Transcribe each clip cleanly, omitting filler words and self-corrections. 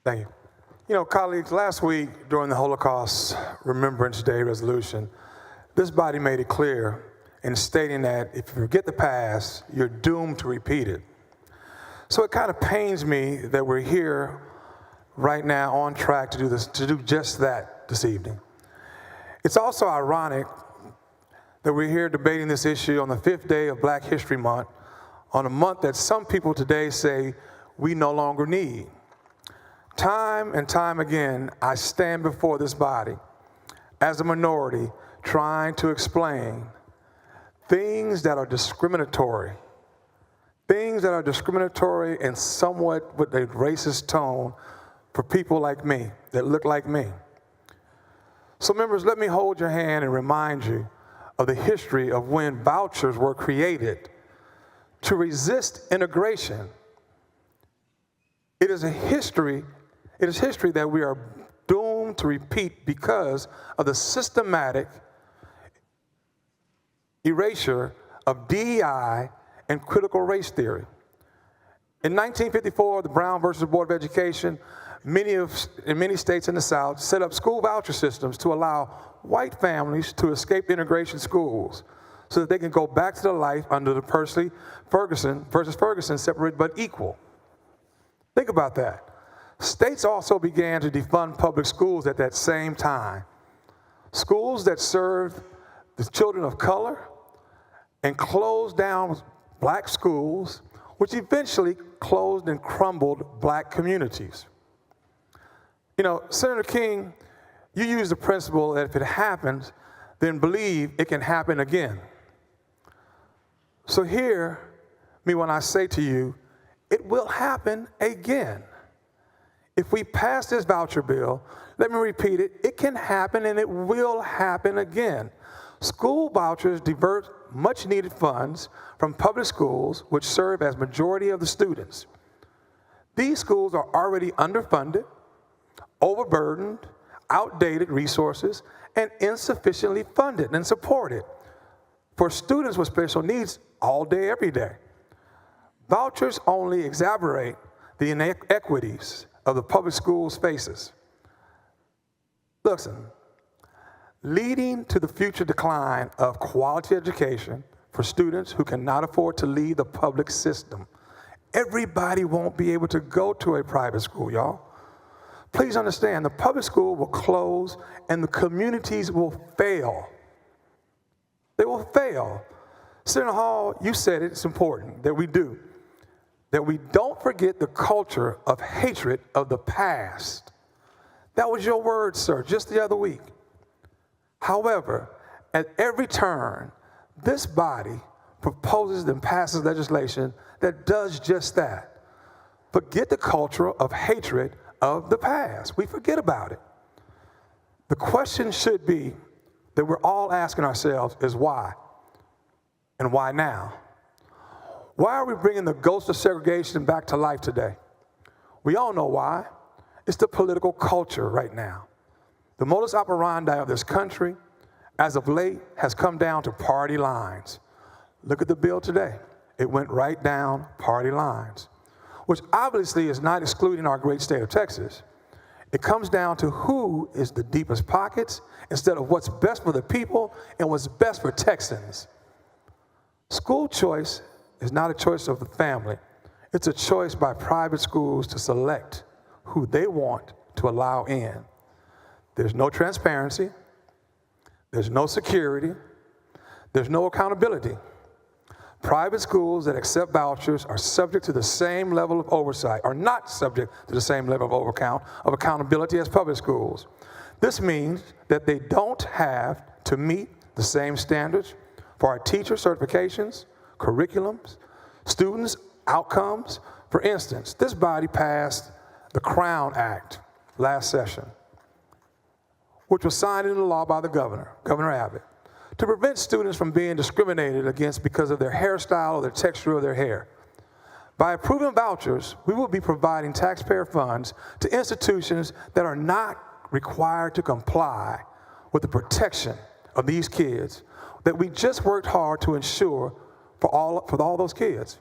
Thank you. You know, colleagues, last week during the Holocaust Remembrance Day resolution, this body made it clear in stating that if you forget the past, you're doomed to repeat it. So it kind of pains me that we're here right now on track to do just that this evening. It's also ironic that we're here debating this issue on the 5th day of Black History Month, on a month that some people today say we no longer need. Time and time again, I stand before this body as a minority trying to explain things that are discriminatory and somewhat with a racist tone for people like me, that look like me. So members, let me hold your hand and remind you of the history of when vouchers were created to resist integration. It is history that we are doomed to repeat because of the systematic erasure of DEI and critical race theory. In 1954, the Brown versus Board of Education, in many states in the South set up school voucher systems to allow white families to escape integration schools so that they can go back to their life under the Ferguson versus Ferguson separate but equal. Think about that. States also began to defund public schools at that same time. Schools that served the children of color and closed down black schools, which eventually closed and crumbled black communities. You know, Senator King, you use the principle that if it happens, then believe it can happen again. So hear me when I say to you, it will happen again. If we pass this voucher bill, let me repeat it, it can happen and it will happen again. School vouchers divert much needed funds from public schools, which serve as majority of the students. These schools are already underfunded, overburdened, outdated resources, and insufficiently funded and supported for students with special needs all day, every day. Vouchers only exacerbate the inequities of the public schools faces. Listen, leading to the future decline of quality education for students who cannot afford to leave the public system. Everybody won't be able to go to a private school, y'all. Please understand, the public school will close and the communities will fail. They will fail. Senator Hall, you said it, it's important that we do. That we don't forget the culture of hatred of the past. That was your word, sir, just the other week. However, at every turn, this body proposes and passes legislation that does just that. Forget the culture of hatred of the past. We forget about it. The question should be that we're all asking ourselves is why? And why now? Why are we bringing the ghost of segregation back to life today? We all know why. It's the political culture right now. The modus operandi of this country, as of late, has come down to party lines. Look at the bill today. It went right down party lines, which obviously is not excluding our great state of Texas. It comes down to who is the deepest pockets instead of what's best for the people and what's best for Texans. School choice is not a choice of the family. It's a choice by private schools to select who they want to allow in. There's no transparency. There's no security. There's no accountability. Private schools that accept vouchers are subject to the same level of oversight, are not subject to the same level of accountability as public schools. This means that they don't have to meet the same standards for our teacher certifications, curriculums, students' outcomes. For instance, this body passed the Crown Act last session, which was signed into law by the governor, Governor Abbott, to prevent students from being discriminated against because of their hairstyle or the texture of their hair. By approving vouchers, we will be providing taxpayer funds to institutions that are not required to comply with the protection of these kids that we just worked hard to ensure for all those kids.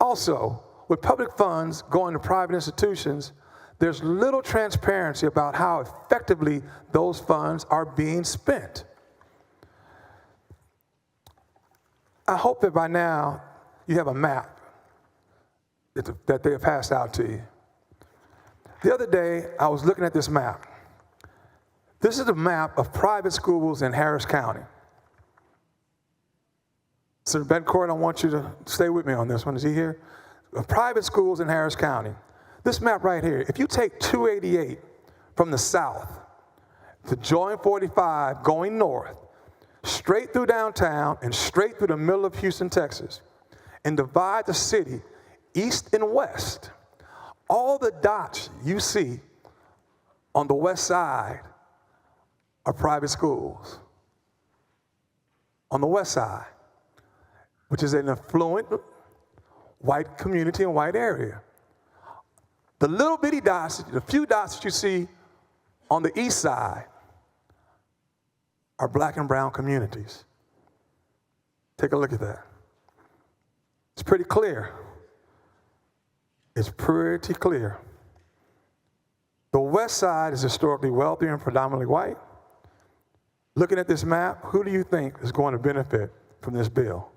Also, with public funds going to private institutions, there's little transparency about how effectively those funds are being spent. I hope that by now you have a map that they have passed out to you. The other day, I was looking at this map. This is a map of private schools in Harris County. Senator Betancourt, I want you to stay with me on this one. Is he here? Private schools in Harris County. This map right here, if you take 288 from the south to join 45 going north, straight through downtown and straight through the middle of Houston, Texas, and divide the city east and west, all the dots you see on the west side are private schools. On the west side, which is an affluent white community and white area. The little bitty dots, the few dots that you see on the east side are black and brown communities. Take a look at that. It's pretty clear. It's pretty clear. The west side is historically wealthy and predominantly white. Looking at this map, who do you think is going to benefit from this bill?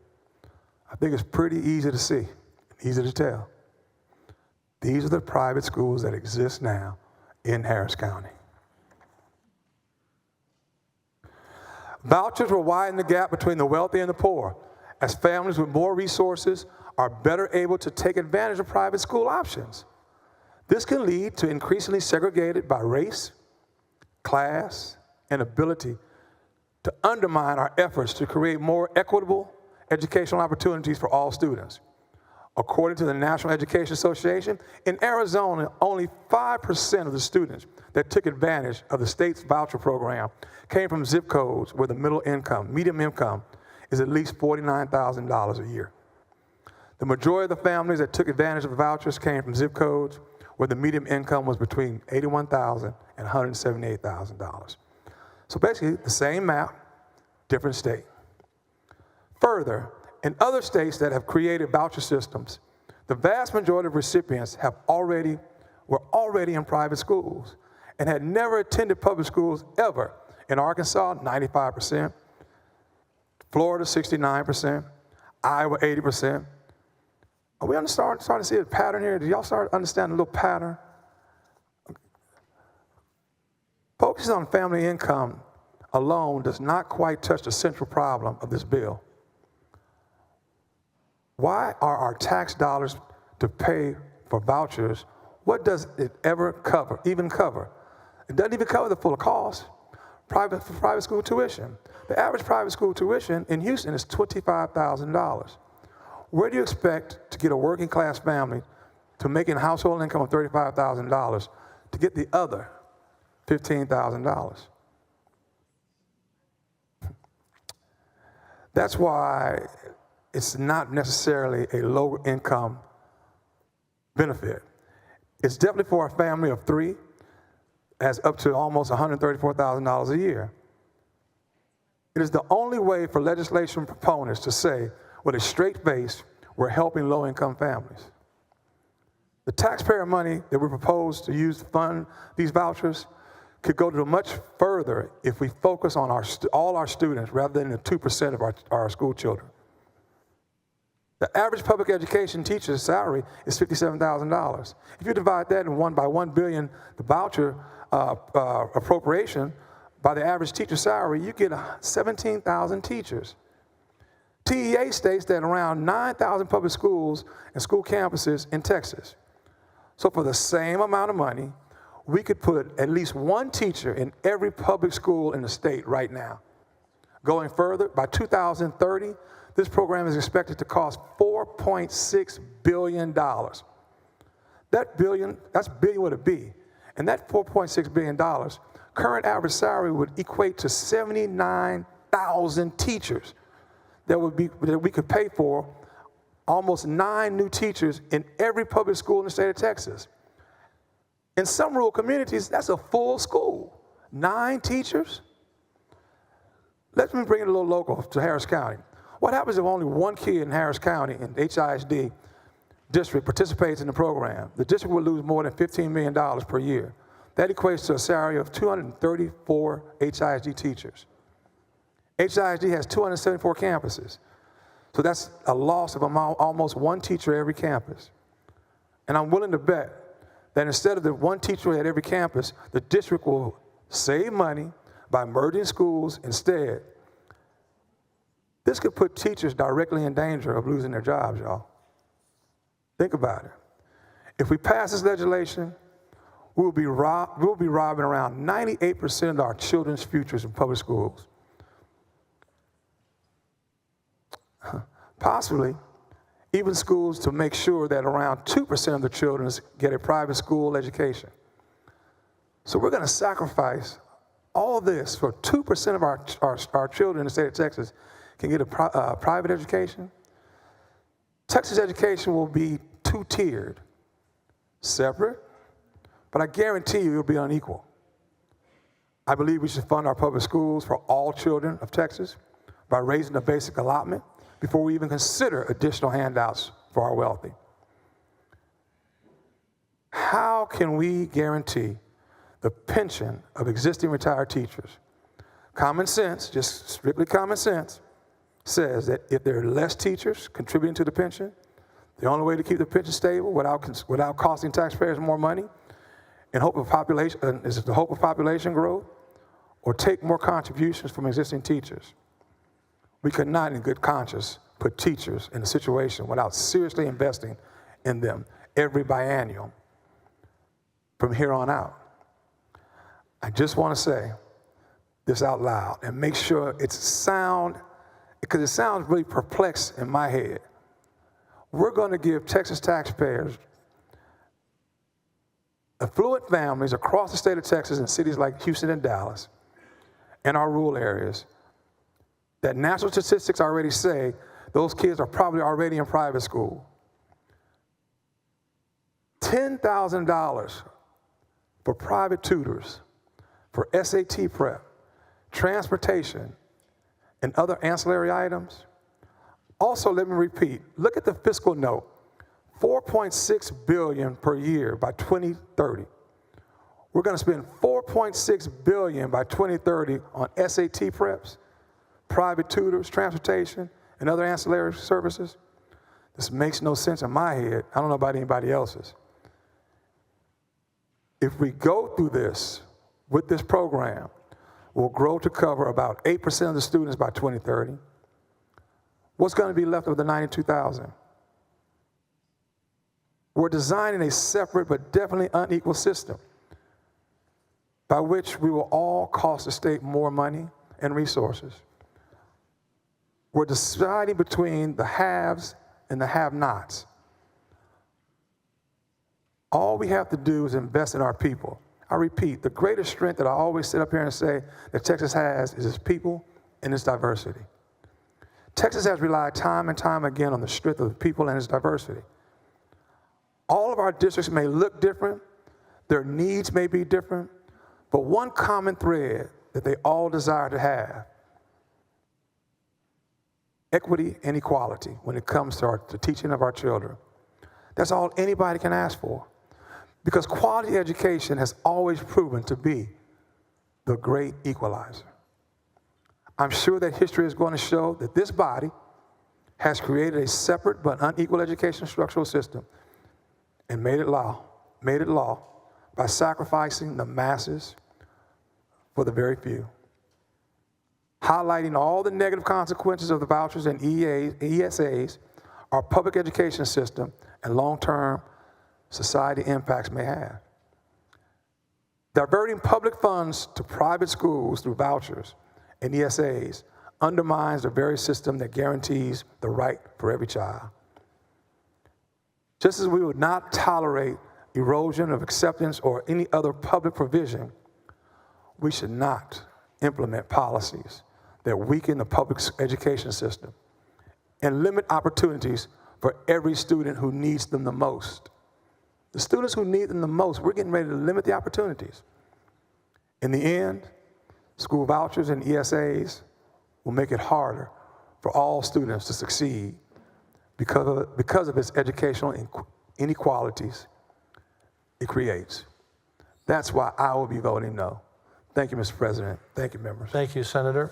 I think it's pretty easy to see, easy to tell. These are the private schools that exist now in Harris County. Vouchers will widen the gap between the wealthy and the poor, as families with more resources are better able to take advantage of private school options. This can lead to increasingly segregated by race, class, and ability to undermine our efforts to create more equitable educational opportunities for all students. According to the National Education Association, in Arizona, only 5% of the students that took advantage of the state's voucher program came from zip codes where the median income is at least $49,000 a year. The majority of the families that took advantage of the vouchers came from zip codes where the median income was between $81,000 and $178,000. So basically, the same map, different state. Further, in other states that have created voucher systems, the vast majority of recipients were already in private schools and had never attended public schools ever. In Arkansas, 95%, Florida, 69%, Iowa, 80%. Are we starting to see a pattern here? Do y'all start to understand a little pattern? Focusing on family income alone does not quite touch the central problem of this bill. Why are our tax dollars to pay for vouchers? What does it ever even cover? It doesn't even cover the full cost. For private school tuition. The average private school tuition in Houston is $25,000. Where do you expect to get a working class family to making a household income of $35,000 to get the other $15,000? That's why it's not necessarily a low income benefit. It's definitely for a family of three, as up to almost $134,000 a year. It is the only way for legislation proponents to say with a straight face, we're helping low-income families. The taxpayer money that we propose to use to fund these vouchers could go to much further if we focus on all our students rather than the 2% of our school children. The average public education teacher's salary is $57,000. If you divide that by 1 billion, the voucher appropriation by the average teacher salary, you get 17,000 teachers. TEA states that around 9,000 public schools and school campuses in Texas. So for the same amount of money, we could put at least one teacher in every public school in the state right now. Going further, by 2030, this program is expected to cost $4.6 billion. That's billion with a B. And that $4.6 billion, current average salary would equate to 79,000 teachers that we could pay for almost 9 new teachers in every public school in the state of Texas. In some rural communities, that's a full school. 9 teachers? Let me bring it a little local to Harris County. What happens if only one kid in Harris County in HISD district participates in the program, the district will lose more than $15 million per year. That equates to a salary of 234 HISD teachers. HISD has 274 campuses. So that's a loss of almost one teacher at every campus. And I'm willing to bet that instead of the one teacher at every campus, the district will save money by merging schools instead. This could put teachers directly in danger of losing their jobs, y'all. Think about it. If we pass this legislation, we'll be robbing around 98% of our children's futures in public schools. Possibly even schools to make sure that around 2% of the children get a private school education. So we're going to sacrifice all this for 2% of our children in the state of Texas can get a private education. Texas education will be two-tiered, separate, but I guarantee you it'll be unequal. I believe we should fund our public schools for all children of Texas by raising the basic allotment before we even consider additional handouts for our wealthy. How can we guarantee the pension of existing retired teachers? Common sense, just strictly common sense, says that if there are less teachers contributing to the pension, the only way to keep the pension stable without costing taxpayers more money is the hope of population growth, or take more contributions from existing teachers. We could not, in good conscience, put teachers in a situation without seriously investing in them every biennium from here on out. I just want to say this out loud and make sure it's sound, because it sounds really perplexed in my head. We're going to give Texas taxpayers, affluent families across the state of Texas in cities like Houston and Dallas, and our rural areas, that national statistics already say those kids are probably already in private school. $10,000 for private tutors, for SAT prep, transportation, and other ancillary items. Also, let me repeat, look at the fiscal note, $4.6 billion per year by 2030. We're going to spend $4.6 billion by 2030 on SAT preps, private tutors, transportation, and other ancillary services. This makes no sense in my head. I don't know about anybody else's. If we go through this with this program, we'll grow to cover about 8% of the students by 2030. What's going to be left of the 92,000? We're designing a separate but definitely unequal system by which we will all cost the state more money and resources. We're deciding between the haves and the have-nots. All we have to do is invest in our people. I repeat, the greatest strength that I always sit up here and say that Texas has is its people and its diversity. Texas has relied time and time again on the strength of the people and its diversity. All of our districts may look different, their needs may be different, but one common thread that they all desire to have: equity and equality when it comes to the teaching of our children. That's all anybody can ask for, because quality education has always proven to be the great equalizer. I'm sure that history is going to show that this body has created a separate but unequal education structural system and made it law by sacrificing the masses for the very few. Highlighting all the negative consequences of the vouchers and ESAs, our public education system, and long-term society impacts may have. Diverting public funds to private schools through vouchers and ESAs undermines the very system that guarantees the right for every child. Just as we would not tolerate erosion of acceptance or any other public provision, we should not implement policies that weaken the public education system and limit opportunities for every student who needs them the most. The students who need them the most, we're getting ready to limit the opportunities. In the end, school vouchers and ESAs will make it harder for all students to succeed because of its educational inequalities it creates. That's why I will be voting no. Thank you, Mr. President. Thank you, members. Thank you, Senator.